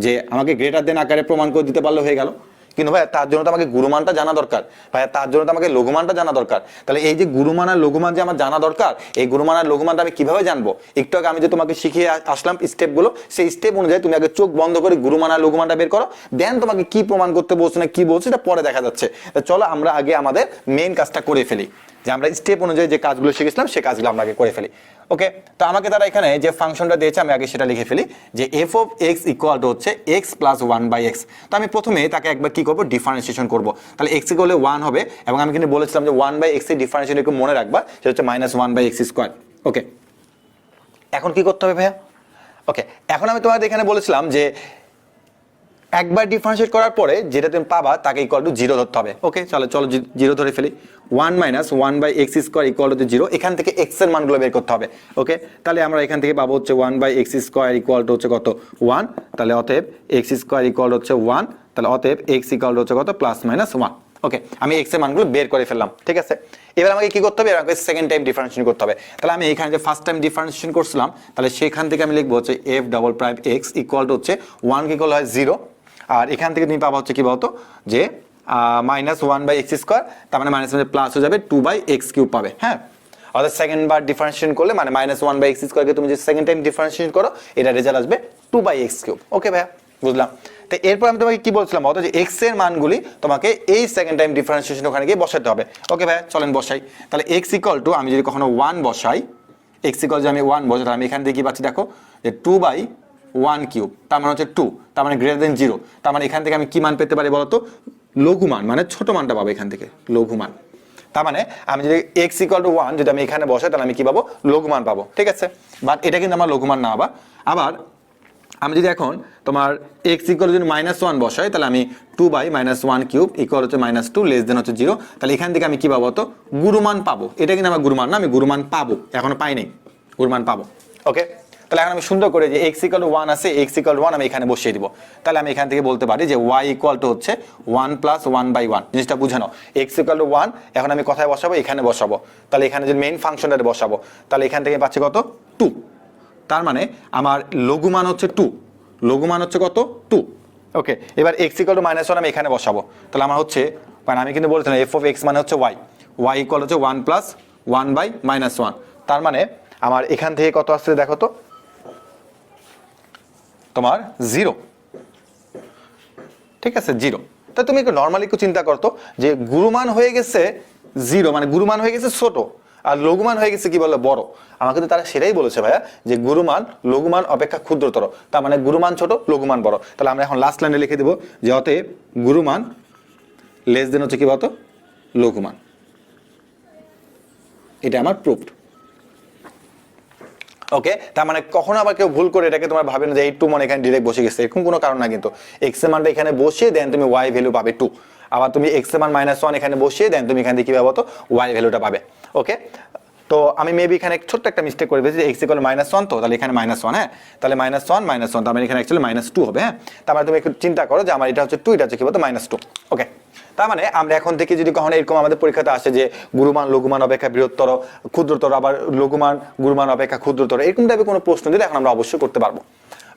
যে আমাকে গ্রেটার দেন আকারে প্রমাণ করে দিতে পারলে হয়ে গেল। কিন্তু ভাইয়া তার জন্য তো আমাকে গুরুমানটা জানা দরকার, ভাইয়া তার জন্য তো আমাকে লঘুমানটা জানা দরকার। তাহলে এই যে গুরুমান আর লঘুমান যে আমার জানা দরকার, এই গুরুমান আর লঘুমানটা আমি কিভাবে জানবো? একটু আগে আমি যে তোমাকে শিখিয়ে আসলাম স্টেপগুলো, সেই স্টেপ অনুযায়ী তুমি আগে চোখ বন্ধ করে গুরুমান আর লঘুমানটা বের করো, দেন তোমাকে কি প্রমাণ করতে বলছো না কি বলছো এটা পরে দেখা যাচ্ছে। চলো আমরা আগে আমাদের মেইন কাজটা করে ফেলি, যে আমরা স্টেপ অনুযায়ী যে কাজগুলো শিখেছিলাম সেই কাজগুলো আমরা আগে করে ফেলি। ওকে, তো আমাকে তারা এখানে যে ফাংশনটা দিয়েছে আমি আগে সেটা লিখে ফেলি, যে f of x = হচ্ছে x + 1/x। তো আমি প্রথমে তাকে একবার কি করবো? ডিফারেন্সিয়েশন করবো। তাহলে x = 1 হবে, এবং আমি কিন্তু বলেছিলাম যে 1/x এর ডিফারেন্সিয়েশন একটু মনে রাখবা, সেটা হচ্ছে -1/x²। ওকে, এখন কি করতে হবে ভাইয়া? ওকে, এখন আমি তোমাদের এখানে বলেছিলাম যে একবার ডিফারেন্সিয়েট করার পরে যেটা তুমি পাবা তাকে = 0 ধরতে হবে। ওকে, চলো 0 ধরে ফেলি। 1 - 1/x² = 0। এখান থেকে x এর মানগুলো বের করতে হবে। ওকে, তাহলে আমরা এখান থেকে পাবো হচ্ছে 1/x² হচ্ছে কত? 1। তাহলে অতএব x² হচ্ছে 1, তাহলে অতএব x হচ্ছে কত? +-1। ওকে, আমি x এর মানগুলো বের করে ফেললাম। ঠিক আছে, এবার আমাকে কি করতে হবে? আমাকে সেকেন্ড টাইম ডিফারেন্সিয়েশন করতে হবে। তাহলে আমি এখানে যে ফার্স্ট টাইম ডিফারেন্সিয়েশন করছিলাম তাহলে সেখান থেকে আমি লিখবো হচ্ছে f'(x) হচ্ছে 1 কে হয় 0, আর এখান থেকে তুমি পাবা হচ্ছে কি বলতো যে -1/x², তার মানে মাইনাস প্লাস হয়ে যাবে 2/x³ পাবে। হ্যাঁ, অর্থাৎ সেকেন্ড বার ডিফারেন্সিয়েশন করলে মানে -1/x² কে তুমি যে সেকেন্ড টাইম ডিফারেন্সিয়েশন করো এটা রেজাল্ট আসবে 2/x³। ওকে ভাইয়া, বুঝলাম। তো এরপর আমি তোমাকে কি বলছিলাম বলতো যে এক্স এর মানগুলি তোমাকে এই সেকেন্ড টাইম ডিফারেন্সিয়েশন ওখানে গিয়ে বসাতে হবে। ওকে ভাই চলেন বসাই। তাহলে এক্স ইকুয়াল টু আমি যদি কখনো 1 বসাই, এক্স ইকুয়াল যদি আমি 1 বসাই, তাহলে আমি এখান থেকে কি পাচ্ছি দেখো যে 2/1 কিউব, তার মানে হচ্ছে 2, তার মানে গ্রেটার দেন 0। তার মানে এখান থেকে আমি কি মান পেতে পারি বলতো, লঘু মান, মানে ছোট মানটা পাবো এখান থেকে, লঘু মান। তার মানে আমি যদি এক্স ইকুয়াল টু 1 যদি আমি এখানে বসাই, তাহলে আমি কি পাবো, লঘু মান পাবো। ঠিক আছে, বাট এটা কিন্তু আমার লঘু মান না। আবার আমি যদি এখন তোমার এক্স ইকুয়াল যদি -1 বসাই, তাহলে আমি 2/-1 কিউব ইকুয়াল হচ্ছে -2 লেস দেন হচ্ছে 0। তাহলে এখান থেকে আমি কি পাবো তো, গুরুমান পাবো। এটা কিন্তু আমার গুরুমান না, আমি গুরুমান পাবো, এখনো পাই নাই, গুরুমান পাবো। ওকে, তাহলে এখন আমি সুন্দর করে যে এক্স ইকুয়াল টু 1 আছে, এক্স ইকুয়াল টু 1 আমি এখানে বসিয়ে দিব। তাহলে আমি এখান থেকে বলতে পারি যে ওয়াই ইকুয়াল টু হচ্ছে 1 + 1/1। জিনিসটা বুঝানো, এক্স ইকুয়াল টু 1 এখন আমি কোথায় বসাবো, এখানে বসাবো। তাহলে এখানে যে মেইন ফাংশনটাতে বসাবো, তাহলে এখান থেকে পাচ্ছি কত, 2। তার মানে আমার লঘুমান হচ্ছে 2, লঘুমান হচ্ছে কত, 2। ওকে, এবার এক্স ইকুয়াল টু -1 আমি এখানে বসাবো। তাহলে আমার হচ্ছে, মানে আমি কিন্তু বলছিলাম এফ অফ এক্স মানে হচ্ছে ওয়াই, ওয়াই ইকুয়াল হচ্ছে 1 + 1/-1। তার মানে আমার এখান থেকে কত আসছে দেখো তো, তোমার 0। ঠিক আছে, 0। তা তুমি একটু নর্মালি একটু চিন্তা করতো যে গুরুমান হয়ে গেছে 0, মানে গুরুমান হয়ে গেছে ছোট, আর লঘুমান হয়ে গেছে কি বলে বড়। আমাকে তো তারা সেটাই বলেছে ভাইয়া, যে গুরুমান লঘুমান অপেক্ষা ক্ষুদ্রতর, তার মানে গুরুমান ছোট লঘুমান বড়। তাহলে আমরা এখন লাস্ট লাইনে লিখে দেবো যে অতএব গুরুমান লেস দেন হচ্ছে কি বলতো, লঘুমান। এটা আমার প্রুফড। ওকে, তার মানে কখনো আবার কেউ ভুল করে এটাকে তোমার ভাবে না যে এই 2 মানে এখানে ডিরেক্ট বসে গেছে, এরকম কোনো কারণ না। কিন্তু এক্স এর মানটা এখানে বসিয়ে দেন তুমি ওয়াই ভ্যালু পাবে 2। আবার তুমি এক্স এর মান -1 এখানে বসিয়ে দেন তুমি এখান থেকে কি পাবো তো, ওয়াই ভ্যালুটা পাবে। ওকে, তো আমি মেবি এখানে ছোট্ট একটা মিস্টেক করে ফেলেছি, এক্স ইকুয়াল -1, তো তাহলে এখানে -1, হ্যাঁ, তাহলে -1 তার মানে এখানে অ্যাকচুয়ালি -2 হবে। হ্যাঁ, তার মানে তুমি একটু চিন্তা করো যে আমার এটা হচ্ছে 2, এটা হচ্ছে কি বলতো -2। ওকে, তার মানে আমরা এখন থেকে যদি কখনো এরকম আমাদের পরীক্ষাতে আসে যে গুরুমান লঘুমান অপেক্ষা বৃহত্তর ক্ষুদ্রতর, আবার লঘুমান গুরুমান অপেক্ষা ক্ষুদ্রতর, এরকম টাইপের কোনো প্রশ্ন দিলে এখন আমরা অবশ্যই করতে পারবো।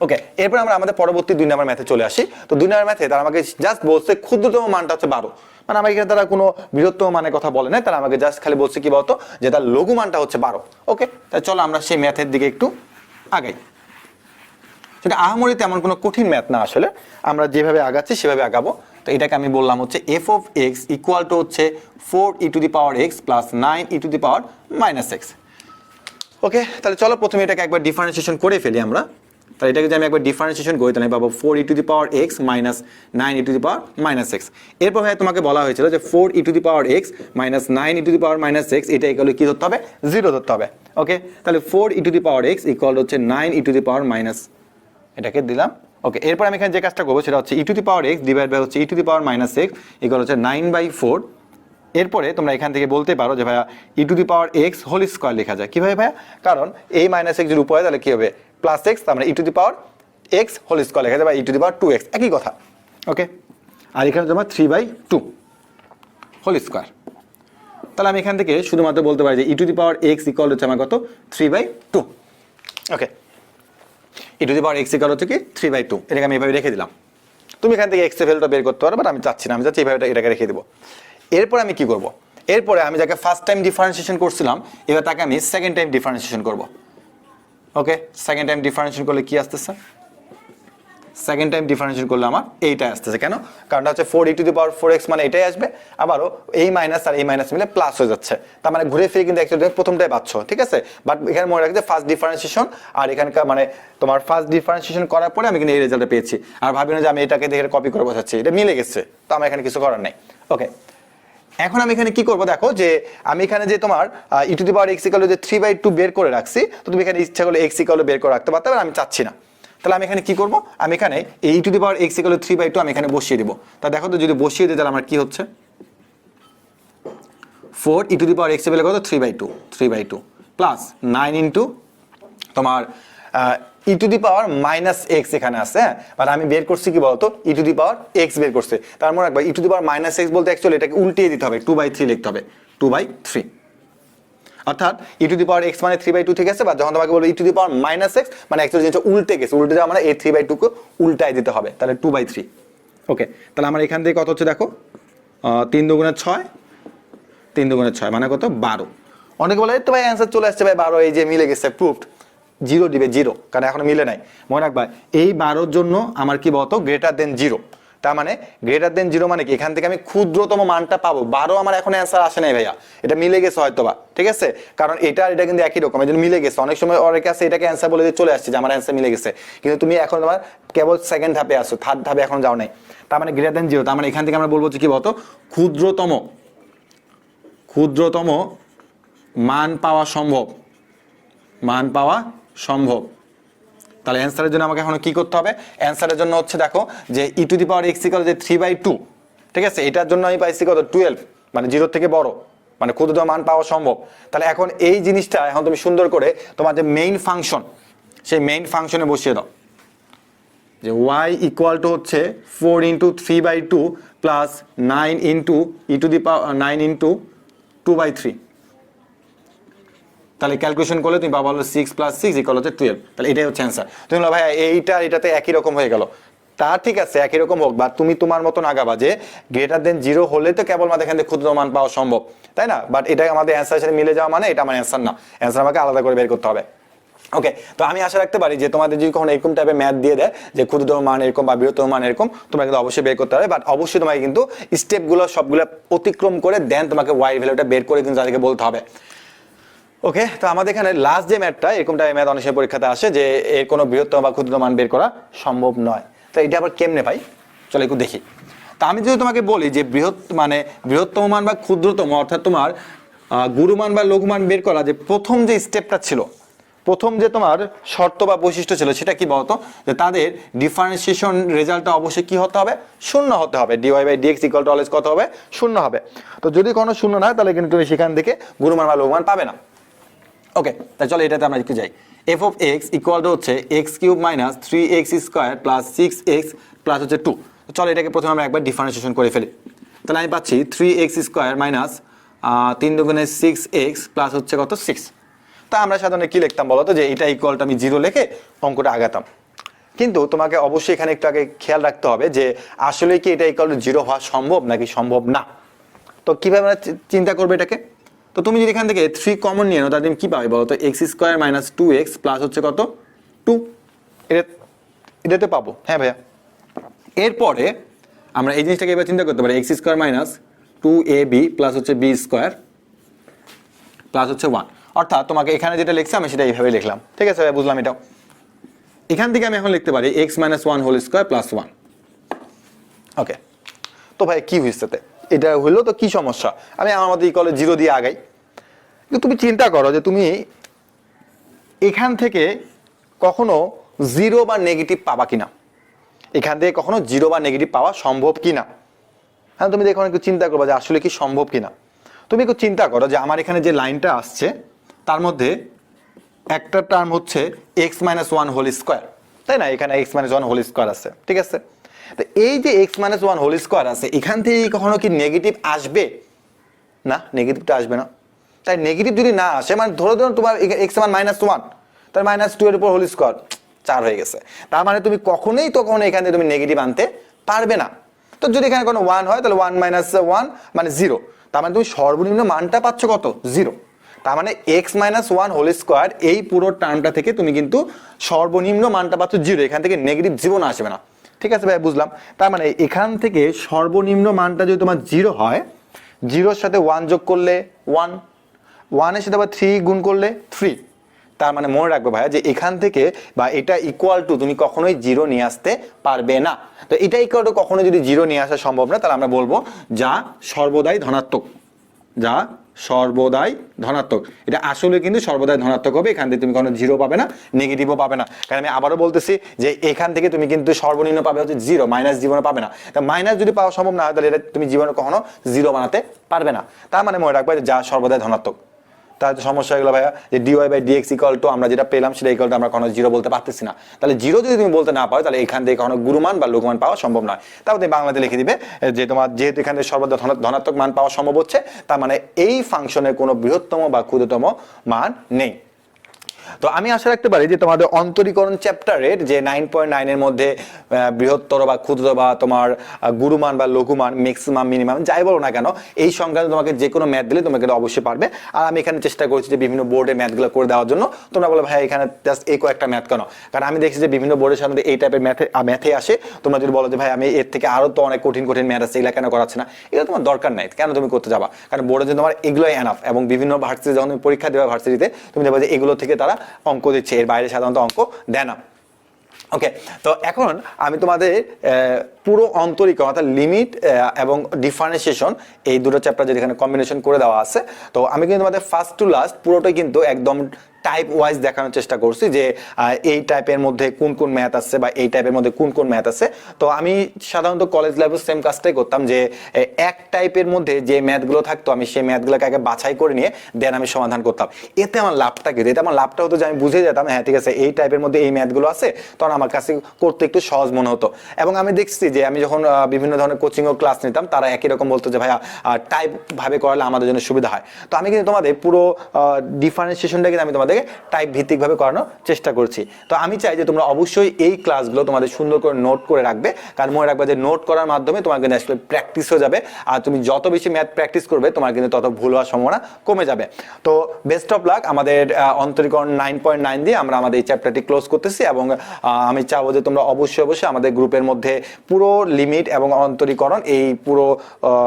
ওকে, এরপর আমরা আমাদের পরবর্তী 2 নম্বর ম্যাথে চলে আসি। তো 2 নম্বর ম্যাথে তারা আমাকে জাস্ট বলছে ক্ষুদ্রতম মানটা হচ্ছে 12, মানে আমার এখানে তারা কোনো বৃহত্তম মানের কথা বলে না, তারা আমাকে জাস্ট খালি বলছে কি বলতো যে তার লঘু মানটা হচ্ছে 12। ওকে, তাই চলো আমরা সেই ম্যাথের দিকে একটু আগাই। সেটা আহামরি তেমন কোনো কঠিন ম্যাথ না, আসলে আমরা যেভাবে আগাচ্ছি সেভাবে আগাবো। তো এটাকে আমি বললাম হচ্ছে F of x equal to হচ্ছে 4e⁻x + 9e⁻−x। ওকে, তাহলে চলো প্রথমে এটাকে একবার ডিফারেন্সিয়েশন করে ফেলি আমরা। তাহলে এটাকে যদি আমি একবার ডিফারেন্সিয়েশন করি, তাহলে আমি পাবো 4e⁻x - 9e⁻−x। এরপর ভাই তোমাকে বলা হয়েছিল যে 4e⁻x - 9e⁻−x এটা ইকুয়াল কি ধরতে হবে, 0 ধরতে হবে। ওকে, তাহলে 4e⁻x ইকুয়াল হচ্ছে 9e⁻−, এটাকে দিলাম। ওকে, এরপর আমি এখানে যে কাজটা করবো সেটা হচ্ছে e⁻x ডিভাইড বাই হচ্ছে e⁻−x ইকুয়াল হচ্ছে 9/4। এরপরে তোমরা এখান থেকে বলতে পারো যে ভাইয়া e⁻x হোল স্কয়ার লেখা যায় কিভাবে ভাইয়া, কারণ এই -x যদি উপরে তাহলে কি হবে +x, তার মানে e⁻x হোল স্কয়ার লেখা যায় বা e⁻2x, একই কথা। ওকে, আর এখানে তোমার 3/2 হোল স্কয়ার। তাহলে আমি এখান থেকে শুধুমাত্র বলতে পারি যে e⁻x ইকুয়াল হচ্ছে আমার কত, 3/2। ওকে, e⁻x ইকুয়াল হচ্ছে কি 3/2, এটাকে আমি এভাবে রেখে দিলাম। তুমি এখান থেকে x এর ভ্যালুটা বের করতে পারো, বাট আমি চাচ্ছি না, আমি চাচ্ছি এইভাবে এটাকে রেখে দেবো। এরপর আমি কি করব, এরপরে আমি যাকে ফার্স্ট টাইম ডিফারেন্সিয়েশন করছিলাম এবার তাকে আমি সেকেন্ড টাইম ডিফারেন্সিয়েশন করব। ওকে, সেকেন্ড টাইম ডিফারেন্সিয়েশন করলে কি আসতেছে, সেকেন্ড টাইম ডিফারেন্সিয়েশন করলে আমার এইটা আসতেছে। কেন, কারণটা হচ্ছে 4e⁻4x মানে এটাই আসবে, আবারও এই মাইনাস আর এই মাইনাস মিলে প্লাস হয়ে যাচ্ছে, তার মানে ঘুরে ফিরে কিন্তু অ্যাকচুয়ালি প্রথমটাই পাচ্ছ। ঠিক আছে, বাট এখানে মনে রাখবে ফার্স্ট ডিফারেন্সিয়েশন আর এখানকার মানে তোমার ফার্স্ট ডিফারেন্সিয়েশন করার পরে আমি কিন্তু এই রেজাল্টটা পেয়েছি, আর ভাবি না যে আমি এটাকে দেখে কপি করে বসাচ্ছি, এটা মিলে গেছে, তো আমার এখানে কিছু করার নাই। ওকে, এখন আমি এখানে কি করব দেখো, যে আমি এখানে যে তোমার e⁻x ইকুয়াল যে 3/2 বের করে রাখছি, তো তুমি এখানে ইচ্ছা করলে x ইকুয়াল বের করে রাখতে পারতে, আমি চাচ্ছি না। তাহলে আমি এখানে কি করব, আমি এখানে এই e⁻x ইকুয়াল 3/2 আমি এখানে বসিয়ে দিব। তা দেখো তো যদি বসিয়ে দিই তাহলে আমার কি হচ্ছে, 4e⁻x এর ভ্যালু কত, 3/2 প্লাস 9 ইন্টু তোমার e⁻−x এখানে আছে, হ্যাঁ, মানে আমি বের করছি কি বলতো e⁻x বের করছে, তার মানে একবার e⁻−x বলতে অ্যাকচুয়ালি এটাকে উল্টিয়ে দিতে হবে, 2/3 লিখতে হবে, 2/3, অর্থাৎ e⁻x মানে 3/2 ঠিক আছে, বা যখন তোমাকে বলবো e⁻−x মানে অ্যাকচুয়ালি জিনিসটা উল্টে গেছে, উল্টে যাওয়া মানে এই 3/2 কে উল্টাই দিতে হবে, তাহলে 2/3। ওকে, তাহলে আমার এখান থেকে কত হচ্ছে দেখো, 3 × 6, 3 × 6 মানে কত, 12। অনেকে বলে তো ভাই অ্যান্সার চলে আসছে ভাই 12, এই যে মিলে গেছে, প্রুফড। জিরো দিবে, জিরো, কারণ এখনো মিলে নাই। মনে রাখবা এই 12 জন্য আমার কি বলতো গ্রেটার দেন জিরো, তার মানে গ্রেটার দেন জিরো মানে কি এখান থেকে আমি ক্ষুদ্রতম মানটা পাবো। 12 আমার এখন অ্যান্সার আসে নাই ভাইয়া, এটা মিলে গেছে হয়তোবা, ঠিক আছে, কারণ এটা কিন্তু একই রকম, এই জন্য মিলে গেছে। অনেক সময় অনেকে আছে এটাকে অ্যান্সার বলে দিয়ে চলে আসছে যে আমার অ্যান্সার মিলে গেছে, কিন্তু তুমি এখন তোমার কেবল সেকেন্ড ধাপে আসো, থার্ড ধাপে এখন যাও নাই। তার মানে গ্রেটার দেন জিরো, তার মানে এখান থেকে আমরা বলবো যে কি বলতো ক্ষুদ্রতম মান পাওয়া সম্ভব, মান পাওয়া সম্ভব। তাহলে অ্যান্সারের জন্য আমাকে এখন কি করতে হবে? অ্যান্সারের জন্য হচ্ছে দেখো যে e to the power x equal যে 3/2, ঠিক আছে, এটার জন্য আমি পাইছি কত 12, মানে জিরোর থেকে বড়, মানে ক্ষুদ্রতম মান পাওয়া সম্ভব। তাহলে এখন এই জিনিসটা এখন তুমি সুন্দর করে তোমার যে মেইন ফাংশন, সেই মেইন ফাংশনে বসিয়ে দাও যে y ইকুয়াল টু হচ্ছে 4 × 3/2 প্লাস 9 × ই টু দি পাওয়ার 9 × 2/3। তাহলে ক্যালকুলেশন করলে তুমি পাবা হলো 6 + 6 = হচ্ছে 12। তাহলে এটাই হচ্ছে অ্যান্সার। তুমি বলো ভাই এইটা এটাতে একই রকম হয়ে গেল, তা ঠিক আছে একই রকম হোক, বা তুমি তোমার মতন আগাবা যে গ্রেটার দেন জিরো হলে তো কেবল আমাদের এখান থেকে ক্ষুদ্রতম মান পাওয়া সম্ভব, তাই না? বাট এটা আমাদের অ্যান্সারের সাথে মিলে যাওয়া মানে এটা আমার অ্যান্সার না, অ্যান্সার আমাকে আলাদা করে বের করতে হবে। ওকে, তো আমি আশা রাখতে পারি যে তোমাদের যদি কখনো এরকম টাইপের ম্যাথ দিয়ে দেয় যে ক্ষুদ্রতম মান এরকম বা বৃহত্তম মান এরকম, তোমরা কিন্তু অবশ্যই বের করতে হবে। বাট অবশ্যই তোমাকে কিন্তু স্টেপগুলো সবগুলো অতিক্রম করে দেন তোমাকে ওয়াই ভ্যালুটা বের করে কিন্তু তাদেরকে বলতে হবে। ওকে, তো আমাদের এখানে লাস্ট যে ম্যাথটা, এরকম টাইপের ম্যাথ অনেক সময় পরীক্ষাতে আসে যে এর কোনো বৃহত্তম বা ক্ষুদ্রতম মান বের করা সম্ভব নয়। তো এটা আবার কেমনে ভাই, চলো একটু দেখি। তা আমি যদি তোমাকে বলি যে বৃহত্তম মান বা ক্ষুদ্রতম, অর্থাৎ তোমার গুরুমান বা লঘুমান বের করা যে প্রথম যে স্টেপটা ছিল, প্রথম যে তোমার শর্ত বা বৈশিষ্ট্য ছিল সেটা কি বলতো, যে তাদের ডিফারেন্সিয়েশন রেজাল্টটা অবশ্যই কি হতে হবে? শূন্য হতে হবে। dy/dx = অলওয়েজ কত হবে? শূন্য হবে। তো যদি কোনো শূন্য না হয় তাহলে কিন্তু তুমি সেখান থেকে গুরুমান বা লঘুমান পাবে না। ওকে, তাই চলো এটাতে আমরা একটু যাই। f(x) = হচ্ছে x³ - 3x² + 6x প্লাস হচ্ছে 2। চলো এটাকে প্রথমে আমরা একবার ডিফারেন্সিয়েশন করে ফেলি। তাহলে আমি পাচ্ছি 3x² - 3 × 6x প্লাস হচ্ছে কত 6। তা আমরা সাধারণত কি লিখতাম বলো তো, যে এটা ইকুয়াল টু আমি 0 লিখে অঙ্কটা আগাতাম। কিন্তু তোমাকে অবশ্যই এখানে একটু আগে খেয়াল রাখতে হবে যে আসলে কি এটা ইকুয়াল টু 0 হওয়া সম্ভব নাকি সম্ভব না। তো কিভাবে আমরা চিন্তা করবে এটাকে? তো তুমি যদি এখান থেকে 3 কমন নিয়ে নাও তাহলে তুমি কি পাবে বলো তো? x² - 2x প্লাস হচ্ছে কত 2, এটাতে পাবো। হ্যাঁ ভাইয়া, এরপরে আমরা এই জিনিসটাকে এবার চিন্তা করতে পারি x² - 2ab প্লাস হচ্ছে b² প্লাস হচ্ছে 1। অর্থাৎ তোমাকে এখানে যেটা লিখছি আমি সেটা এইভাবে লিখলাম, ঠিক আছে ভাই, বুঝলাম এটাও। এখান থেকে আমি এখন লিখতে পারি x - 1² প্লাস 1। ওকে, তো ভাই কি হয়েছে? এটা হইলো তো কি সমস্যা? আমি আমার মধ্যে ইকুয়াল 0 দিয়ে আগাই। কিন্তু তুমি চিন্তা করো যে তুমি এখান থেকে কখনো 0 বা নেগেটিভ পাবা কিনা, এখান থেকে কখনো 0 বা নেগেটিভ পাওয়া সম্ভব কিনা। হ্যাঁ, তুমি দেখো একটু চিন্তা করবা যে আসলে কি সম্ভব কিনা। তুমি একটু চিন্তা করো যে আমার এখানে যে লাইনটা আসছে তার মধ্যে একটা টার্ম হচ্ছে x - 1² তাই না? এখানে x - 1² আছে, ঠিক আছে। তো এই যে x - 1² আছে, এখান থেকে কখনো কি নেগেটিভ আসবে? না, নেগেটিভটা আসবে না। তাই নেগেটিভ যদি না আসে, মানে ধরো তোমার x মান -1, তার -2 এর উপর হোল স্কোয়ার 4 হয়ে গেছে। তার মানে তুমি কখনোই এখান থেকে তুমি নেগেটিভ আনতে পারবে না। তো যদি এখানে কোনো 1 হয় তাহলে 1 - 1 মানে 0। তার মানে তুমি সর্বনিম্ন মানটা পাচ্ছ কত? 0। তার মানে x - 1² এই পুরো টার্মটা থেকে তুমি কিন্তু সর্বনিম্ন মানটা পাচ্ছ 0। এখান থেকে নেগেটিভ জীবন আসবে না, ঠিক আছে ভাই, বুঝলাম। তার মানে এখান থেকে সর্বনিম্ন মানটা যদি তোমার 0 হয়, 0-র সাথে 1 যোগ করলে 1, 1 এর সাথে আবার 3 গুণ করলে 3। তার মানে মনে রাখবে ভাইয়া যে এখান থেকে বা এটা ইকুয়াল টু তুমি কখনোই 0 নিয়ে আসতে পারবে না। তো এটা ইকুয়াল টু কখনো যদি 0 নিয়ে আসা সম্ভব না, তাহলে আমরা বলবো যা সর্বদাই ধনাত্মক, যা সর্বদাই ধনাত্মক। এটা আসলে কিন্তু সর্বদাই ধনাত্মক হবে। এখান থেকে তুমি কোনো 0 পাবে না, নেগেটিভও পাবে না। কারণ আমি আবারও বলতেছি যে এখান থেকে তুমি কিন্তু সর্বনিম্ন পাবে হচ্ছে 0, মাইনাস জীবনে পাবে না। তা মাইনাস যদি পাওয়া সম্ভব না হয় তাহলে এটা তুমি জীবনে কখনো 0 বানাতে পারবে না। তার মানে মনে রাখবে যে যা সর্বদাই ধনাত্মক। তাহলে সমস্যা হয়ে গেল ভাইয়া যে dy/dx = আমরা যেটা পেলাম সেটা ইকুয়াল টু আমরা কোনো 0 বলতে পারতেছি না। তাহলে 0 যদি তুমি বলতে না পারো তাহলে এখান থেকে কোনো গুরুমান বা লঘুমান পাওয়া সম্ভব নয়। তারপর তুমি বাংলাতে লিখে দিবে যে তোমার যেহেতু এখান থেকে সর্বদা ধনাত্মক মান পাওয়া সম্ভব হচ্ছে, তার মানে এই ফাংশনের কোনো বৃহত্তম বা ক্ষুদ্রতম মান নেই। তো আমি আশা রাখতে পারি যে তোমাদের অন্তরীকরণ চ্যাপ্টারের যে 9.9 এর মধ্যে বৃহত্তর বা ক্ষুদ্র বা তোমার গুরুমান বা লঘুমান, ম্যাক্সিমাম, মিনিমাম যাই বলো না কেন, এই সংক্রান্ত তোমাকে যে কোনো ম্যাথ দিলে তোমাকে অবশ্যই পারবে। আর আমি এখানে চেষ্টা করছি যে বিভিন্ন বোর্ডে ম্যাথগুলো করে দেওয়ার জন্য। তোমরা বলো ভাই এখানে জাস্ট এই কয়েকটা ম্যাথ কেন, কারণ আমি দেখছি যে বিভিন্ন বোর্ডের সামনে এই টাইপের ম্যাথে আসে। তোমরা যদি বলো যে ভাই আমি এর থেকে আরো তো অনেক কঠিন কঠিন ম্যাথ আছে, এগুলা কেন করাচ্ছে না, এটা তোমার দরকার নাই, কেন তুমি করতে যাবা? কারণ বোর্ডে যে তোমার এগুলোই এনাফ, এবং বিভিন্ন ভার্সিটি যখন তুমি পরীক্ষা দেবে ভার্সিটিতে তুমি দেখবে যে এগুলো থেকে তারা অঙ্ক দিচ্ছে, এর বাইরে সাধারণত অঙ্ক দেয় না। ওকে, তো এখন আমি তোমাদের পুরো অন্তরীকরণ অর্থাৎ লিমিট এবং ডিফারেন্সিয়েশন এই দুটো চ্যাপ্টার যেখানে কম্বিনেশন করে দেওয়া আছে, তো আমি কিন্তু তোমাদের ফার্স্ট টু লাস্ট পুরোটাই কিন্তু একদম টাইপ ওয়াইজ দেখানোর চেষ্টা করছি যে এই টাইপের মধ্যে কোন কোন ম্যাথ আছে বা এই টাইপের মধ্যে কোন কোন ম্যাথ আছে। তো আমি সাধারণত কলেজ লেভেল সেম কাজটাই করতাম যে এক টাইপের মধ্যে যে ম্যাথগুলো থাকতো আমি সেই ম্যাথগুলোকে আগে বাছাই করে নিয়ে দেন আমি সমাধান করতাম। এতে আমার লাভটা কি? এতে আমার লাভটা হতো যে আমি বুঝে যেতাম হ্যাঁ ঠিক আছে এই টাইপের মধ্যে এই ম্যাথগুলো আছে, তখন আমার কাছে করতে একটু সহজ মনে হতো। এবং আমি দেখছি যে আমি যখন বিভিন্ন ধরনের কোচিং ও ক্লাস নিতাম তারা একই রকম বলতো যে ভাইয়া টাইপ ভাবে করালে আমাদের জন্য সুবিধা হয়। তো আমি কিন্তু তোমাদের পুরো ডিফারেন্সিয়েশনটা কিন্তু আমি তোমাদের টাইপ ভিত্তিক ভাবে করানোর চেষ্টা করছি। তো আমি চাই যে তোমরা অবশ্যই এই ক্লাসগুলো তোমাদের সুন্দর করে নোট করে রাখবে, কারণ মনে রাখবে যে নোট করার মাধ্যমে তোমার কিন্তু আসলে প্র্যাকটিস হয়ে যাবে। আর তুমি যত বেশি ম্যাথ প্র্যাকটিস করবে তোমার কিন্তু তত ভুল হওয়ার সম্ভাবনা কমে যাবে। তো বেস্ট অফ লাক। আমাদের অন্তরীকরণ 9.9 দিয়ে আমরা আমাদের এই চ্যাপ্টারটি ক্লোজ করতেছি, এবং আমি চাবো যে তোমরা অবশ্যই আমাদের গ্রুপের মধ্যে পুরো লিমিট এবং অন্তরীকরণ এই পুরো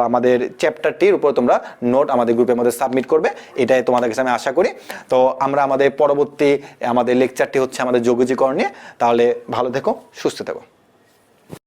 আমাদের চ্যাপ্টারটির উপর তোমরা নোট আমাদের গ্রুপের মধ্যে সাবমিট করবে, এটাই তোমাদের কাছে আমি আশা করি। তো আমরা আমাদের পরবর্তী আমাদের লেকচারটি হচ্ছে আমাদের যোগজীকরণ নিয়ে। তাহলে ভালো থেকো, সুস্থ থেকো।